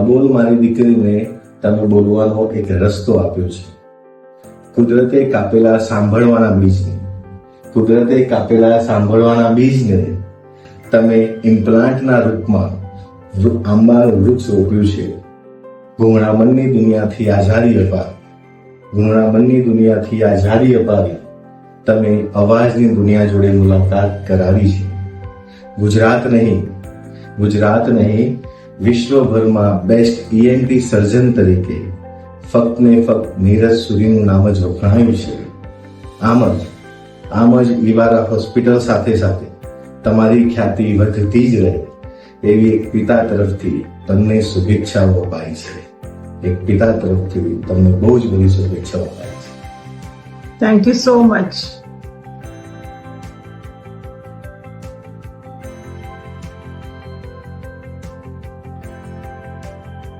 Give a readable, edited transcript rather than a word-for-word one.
બોલ મારી દીકરીને તમે બોલવાનો એક રસ્તો આપ્યો છે. કુદરતે કાપેલા સાંભળવાના બીજને તમે ઇમ્પ્લાન્ટના રૂપમાં આંબાનું વૃક્ષ રોપ્યું છે. ગૂંગળા મનની દુનિયાથી આઝાદી અપાવી તમે અવાજની દુનિયા જોડે મુલાકાત કરાવી છે. ગુજરાત નહીં વિશ્વભરમાં બેસ્ટ ENT સર્જન તરીકે ફક્ત ને ફક્ત નીરજ સુરીનું નામ જ વખણાયું છે. આમ જ ઈવારા હોસ્પિટલ સાથે સાથે તમારી ખ્યાતિ વધતી જ રહે એવી એક પિતા તરફથી તમને શુભેચ્છાઓ અપાય છે. એક પિતા તરફથી તમને બહુ જ બધી શુભેચ્છાઓ અપાય છે. Thank you so much.